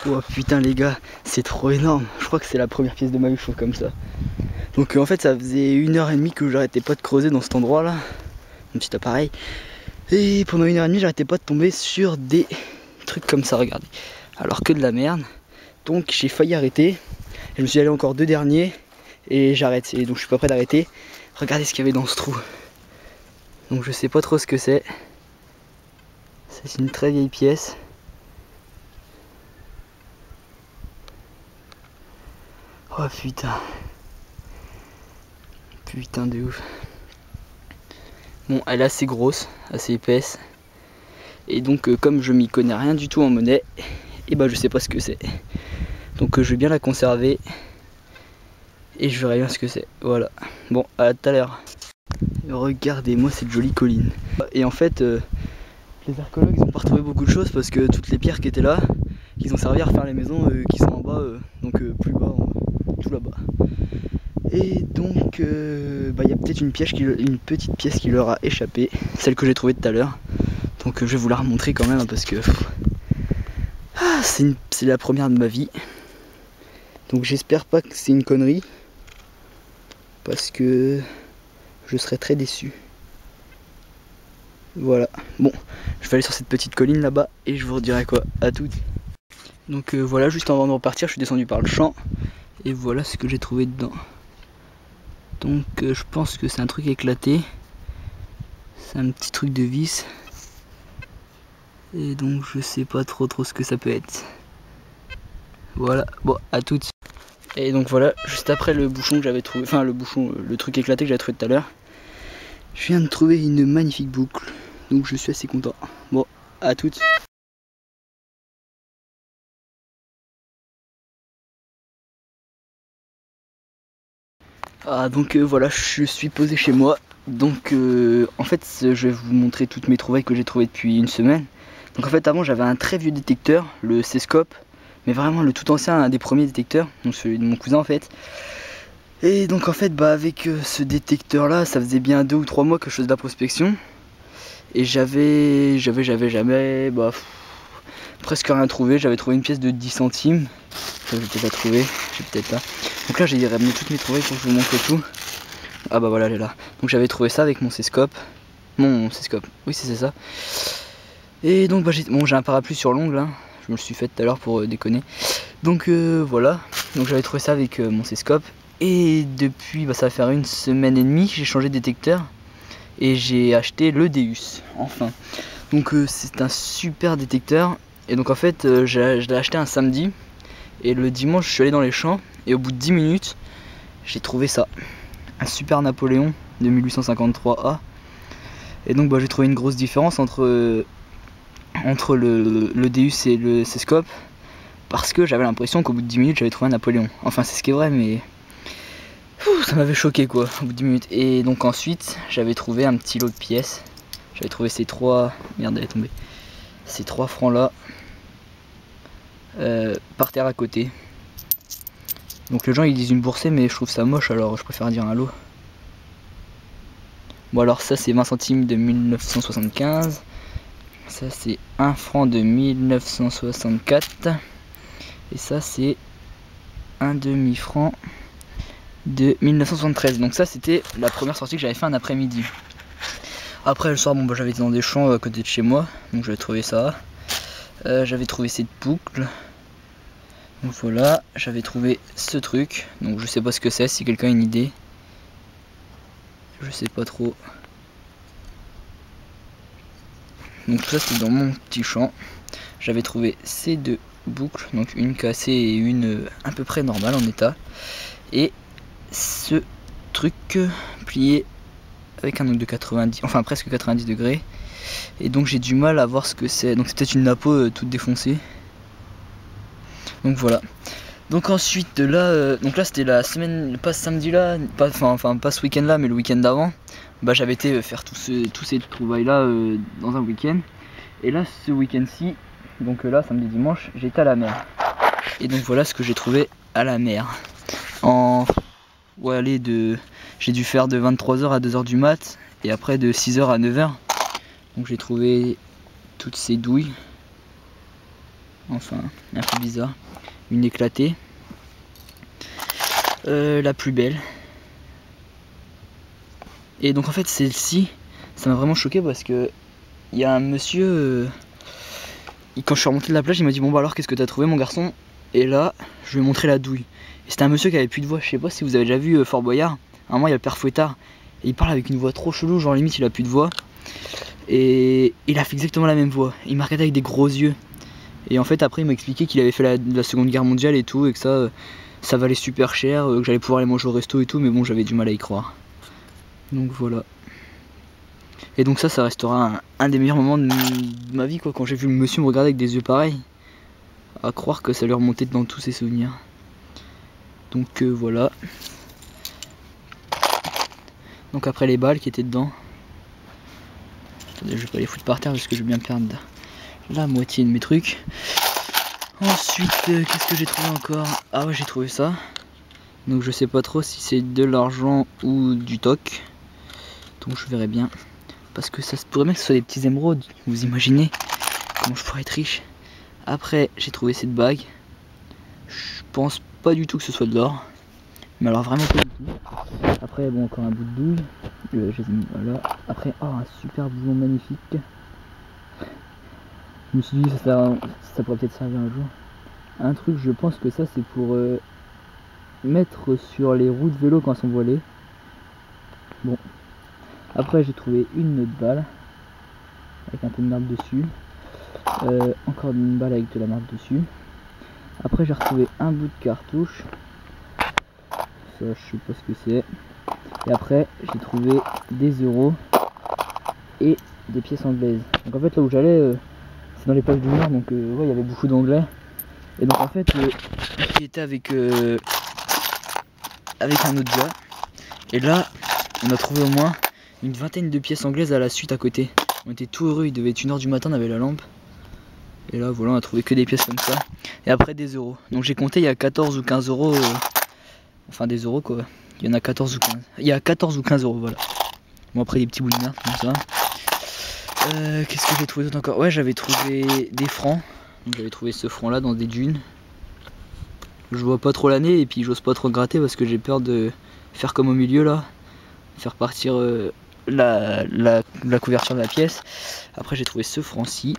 Oh putain les gars, c'est trop énorme. Je crois que c'est la première pièce de ma vie comme ça. Donc en fait ça faisait 1h30 que j'arrêtais pas de creuser dans cet endroit là. Mon petit appareil. Et pendant 1h30 j'arrêtais pas de tomber sur des trucs comme ça, regardez. Alors que de la merde. Donc j'ai failli arrêter. Je me suis allé encore 2 derniers. Et j'arrête. Et donc je suis pas prêt d'arrêter. Regardez ce qu'il y avait dans ce trou. Donc je sais pas trop ce que c'est. C'est une très vieille pièce. Oh putain. Putain de ouf. Bon, elle est assez grosse, assez épaisse. Et donc comme je m'y connais rien du tout en monnaie, et bah je sais pas ce que c'est. Donc je vais bien la conserver. Et je verrai bien ce que c'est. Voilà. Bon, à tout à l'heure. Regardez-moi cette jolie colline. Et en fait, les archéologues ils ont pas retrouvé beaucoup de choses parce que toutes les pierres qui étaient là, ils ont servi à refaire les maisons qui sont en bas, donc plus bas, tout là-bas. Et donc, il y a peut-être une petite pièce qui leur a échappé, celle que j'ai trouvée tout à l'heure. Donc je vais vous la remontrer quand même parce que c'est la première de ma vie. Donc j'espère pas que c'est une connerie parce que je serais très déçu. Voilà, bon, je vais aller sur cette petite colline là-bas et je vous redirai quoi, à toutes. Donc voilà, juste avant de repartir, je suis descendu par le champ et voilà ce que j'ai trouvé dedans. Donc je pense que c'est un truc éclaté, c'est un petit truc de vis et donc je sais pas trop ce que ça peut être. Voilà, bon, à toutes. Et donc voilà, juste après le bouchon que j'avais trouvé, enfin le truc éclaté que j'avais trouvé tout à l'heure, je viens de trouver une magnifique boucle. Donc je suis assez content. Bon, à toutes. Ah donc voilà, je suis posé chez moi. Donc en fait je vais vous montrer toutes mes trouvailles que j'ai trouvées depuis une semaine. Donc en fait avant j'avais un très vieux détecteur, le C-Scope, mais vraiment le tout ancien, un des premiers détecteurs, donc celui de mon cousin en fait. Et donc en fait avec ce détecteur là, ça faisait bien 2 ou 3 mois que je faisais de la prospection. Et j'avais jamais presque rien trouvé. J'avais trouvé une pièce de 10 centimes. J'ai peut-être la trouvé, j'ai peut-être là. Donc là j'ai ramené toutes mes trouvailles pour que je vous montre tout. Ah bah voilà, elle est là. Donc j'avais trouvé ça avec mon C-Scope. Mon C-Scope, oui c'est ça. Et donc bah, j'ai un parapluie sur l'ongle, hein. Je me le suis fait tout à l'heure pour déconner. Donc voilà, donc j'avais trouvé ça avec mon C-Scope. Et depuis, ça va faire 1 semaine et demie que j'ai changé de détecteur. Et j'ai acheté le Deus, enfin. Donc c'est un super détecteur. Et donc en fait je l'ai acheté un samedi. Et le dimanche je suis allé dans les champs. Et au bout de 10 minutes j'ai trouvé ça. Un super Napoléon de 1853A. Et donc j'ai trouvé une grosse différence entre le Deus et le C-Scope. Parce que j'avais l'impression qu'au bout de 10 minutes j'avais trouvé un Napoléon. Enfin c'est ce qui est vrai mais... ça m'avait choqué quoi, au bout de 10 minutes. Et donc ensuite, j'avais trouvé un petit lot de pièces. J'avais trouvé ces 3... Merde, elle est tombée. Ces 3 francs là. Par terre à côté. Donc les gens ils disent une boursée, mais je trouve ça moche, alors je préfère dire un lot. Bon alors ça c'est 20 centimes de 1975. Ça c'est 1 franc de 1964. Et ça c'est un demi-franc de 1973. Donc ça c'était la première sortie que j'avais fait un après-midi. Après le soir j'avais été dans des champs à côté de chez moi, donc j'avais trouvé ça. J'avais trouvé cette boucle. Donc voilà, j'avais trouvé ce truc. Donc je sais pas ce que c'est, si quelqu'un a une idée. Je sais pas trop. Donc tout ça c'était dans mon petit champ. J'avais trouvé ces 2 boucles, donc une cassée et une à peu près normale en état. Et ce truc plié avec un angle de 90, enfin presque 90 degrés. Et donc j'ai du mal à voir ce que c'est. Donc c'est peut-être une napo toute défoncée. Donc voilà. Donc ensuite de là, donc là c'était la semaine, pas ce samedi là, pas ce week-end là, mais le week-end d'avant. J'avais été faire tous ces trouvailles là dans un week-end. Et là ce week-end-ci, donc là samedi dimanche, j'étais à la mer. Et donc voilà ce que j'ai trouvé à la mer. J'ai dû faire de 23h à 2h du mat et après de 6h à 9h. Donc j'ai trouvé toutes ces douilles. enfin un peu bizarre, une éclatée, la plus belle. Et donc en fait celle-ci, ça m'a vraiment choqué parce que il y a un monsieur, quand je suis remonté de la plage, il m'a dit bon bah alors qu'est-ce que t'as trouvé mon garçon? Et là je lui ai montré la douille. Et c'était un monsieur qui avait plus de voix, je sais pas si vous avez déjà vu Fort Boyard. À un moment il y a le père Fouettard et il parle avec une voix trop chelou, genre limite il a plus de voix. Et il a fait exactement la même voix, il m'a regardé avec des gros yeux. Et en fait après il m'a expliqué qu'il avait fait la seconde guerre mondiale et tout, et que ça valait super cher, que j'allais pouvoir aller manger au resto et tout, mais bon j'avais du mal à y croire. Donc voilà. Et donc ça restera un des meilleurs moments de ma vie quoi, quand j'ai vu le monsieur me regarder avec des yeux pareils. À croire que ça lui remontait dans tous ses souvenirs. Donc voilà. Donc après les balles qui étaient dedans. Attendez, je vais pas les foutre par terre parce que je vais bien perdre la moitié de mes trucs. Ensuite, qu'est-ce que j'ai trouvé encore? Ah ouais, j'ai trouvé ça. Donc je sais pas trop si c'est de l'argent ou du toc. Donc je verrai bien. Parce que ça se pourrait bien que ce soit des petits émeraudes. Vous imaginez comment je pourrais être riche. Après, j'ai trouvé cette bague. Je pense pas du tout que ce soit de l'or. Mais alors vraiment pas du tout. Après, bon, encore un bout de douille. Je les ai mis là. Après, oh, un super bouillon magnifique. Je me suis dit ça pourrait peut-être servir un jour. Un truc, je pense que ça c'est pour mettre sur les roues de vélo quand elles sont voilées. Bon. Après j'ai trouvé une autre balle avec un peu de marque dessus. Encore une balle avec de la marque dessus. Après j'ai retrouvé un bout de cartouche. Ça je sais pas ce que c'est. Et après j'ai trouvé des euros et des pièces anglaises. Donc en fait là où j'allais c'est dans les pages du Nord, donc ouais il y avait beaucoup d'anglais. Et donc en fait j'étais avec un autre gars. Et là on a trouvé au moins une vingtaine de pièces anglaises à la suite à côté. On était tout heureux, il devait être 1 h du matin, on avait la lampe. Et là voilà, on a trouvé que des pièces comme ça. Et après des euros. Donc j'ai compté, il y a 14 ou 15 euros. Enfin des euros quoi. Il y en a 14 ou 15. Il y a 14 ou 15 euros, voilà. Bon après des petits bouts de merde comme ça. Qu'est-ce que j'ai trouvé d'autre encore? Ouais, j'avais trouvé des francs. Donc j'avais trouvé ce franc là dans des dunes. Je vois pas trop l'année et puis j'ose pas trop gratter parce que j'ai peur de faire comme au milieu là. Faire partir la couverture de la pièce. Après j'ai trouvé ce franc-ci.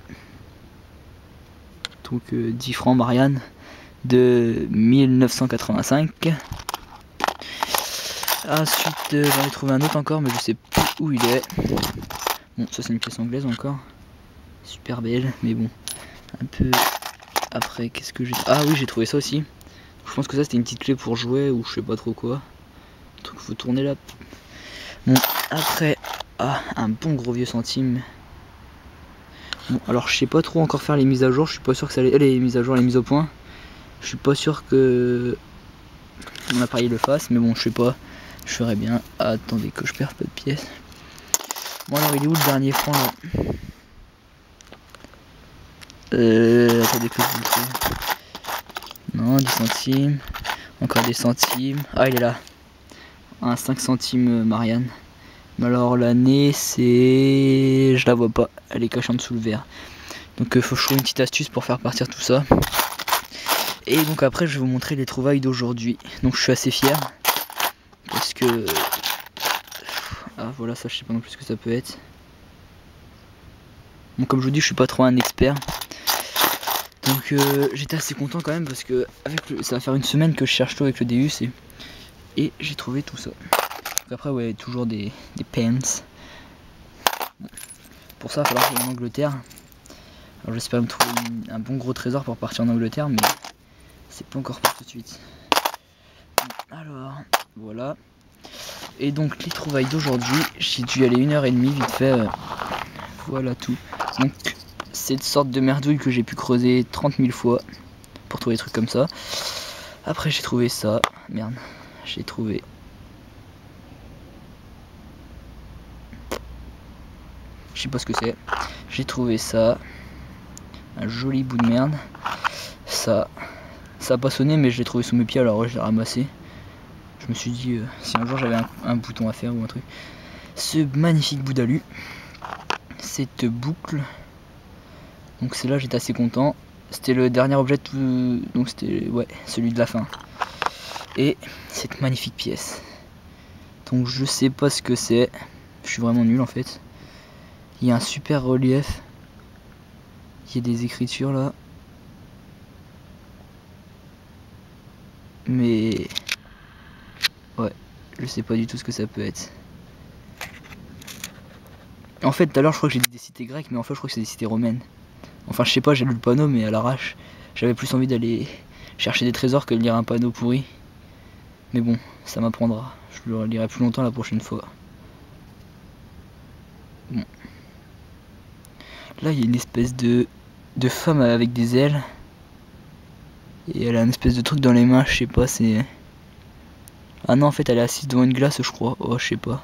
Donc 10 francs Marianne de 1985. Ensuite j'en ai trouvé un autre encore mais je sais plus où il est. Bon ça c'est une pièce anglaise encore. Super belle mais bon. Un peu après qu'est-ce que j'ai... Ah oui j'ai trouvé ça aussi. Je pense que ça c'était une petite clé pour jouer ou je sais pas trop quoi. Un truc faut tourner là. Bon après un bon gros vieux centime. Bon alors je sais pas trop encore faire les mises à jour. Je suis pas sûr que ça les mises à jour, les mises au point. Je suis pas sûr que mon appareil le fasse mais bon je sais pas. Je ferai bien. Attendez que je perds pas de pièces. Bon alors il est où le dernier franc là? Attendez que je vous le trouve. Non 10 centimes. Encore des centimes. Ah il est là. Un 5 centimes Marianne. Mais alors l'année c'est... Je la vois pas. Elle est cachée en dessous le verre. Donc faut que je trouve une petite astuce pour faire partir tout ça. Et donc après je vais vous montrer les trouvailles d'aujourd'hui. Donc je suis assez fier. Parce que... Ah voilà ça je sais pas non plus ce que ça peut être. Bon comme je vous dis je suis pas trop un expert. Donc j'étais assez content quand même parce que ça va faire une semaine que je cherche tout avec le DUC et j'ai trouvé tout ça. Donc après ouais toujours des pens. Bon. Pour ça il va falloir que j'aille en Angleterre. Alors j'espère me trouver un bon gros trésor pour partir en Angleterre mais c'est pas encore pour tout de suite. Alors voilà. Et donc les trouvailles d'aujourd'hui, j'ai dû y aller 1h30 vite fait. Voilà tout. Donc cette sorte de merdouille que j'ai pu creuser 30 000 fois pour trouver des trucs comme ça. Après j'ai trouvé ça. Merde. J'ai trouvé... Je sais pas ce que c'est. J'ai trouvé ça. Un joli bout de merde. Ça a pas sonné mais je l'ai trouvé sous mes pieds alors ouais, je l'ai ramassé. Je me suis dit si un jour j'avais un bouton à faire ou un truc. Ce magnifique bout d'alu. Cette boucle. Donc c'est là j'étais assez content. C'était le dernier objet, donc c'était ouais, celui de la fin. Et cette magnifique pièce. Donc je sais pas ce que c'est. Je suis vraiment nul en fait. Il y a un super relief. Il y a des écritures là. Mais ouais, je sais pas du tout ce que ça peut être. En fait, tout à l'heure, je crois que j'ai dit des cités grecques, mais en fait, je crois que c'est des cités romaines. Enfin, je sais pas, j'ai lu le panneau, mais à l'arrache, j'avais plus envie d'aller chercher des trésors que de lire un panneau pourri. Mais bon, ça m'apprendra. Je le lirai plus longtemps la prochaine fois. Bon. Là, il y a une espèce de femme avec des ailes. Et elle a une espèce de truc dans les mains, je sais pas, c'est... Ah non, en fait, elle est assise devant une glace, je crois. Oh, je sais pas.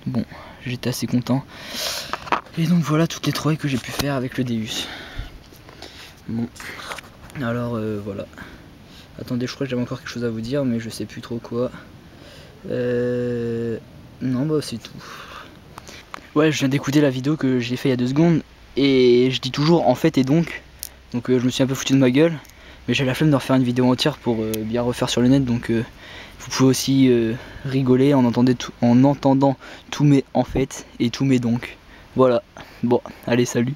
Bon, j'étais assez content. Et donc voilà toutes les trouvailles que j'ai pu faire avec le Deus. Bon, alors voilà. Attendez, je crois que j'avais encore quelque chose à vous dire, mais je sais plus trop quoi. Non, bah c'est tout. Ouais, je viens d'écouter la vidéo que j'ai fait il y a 2 secondes. Et je dis toujours en fait et donc. Donc je me suis un peu foutu de ma gueule. Mais j'ai la flemme de refaire une vidéo entière pour bien refaire sur le net. Donc vous pouvez aussi rigoler en entendant tous mes en fait et tous mes donc. Voilà, bon, allez, salut.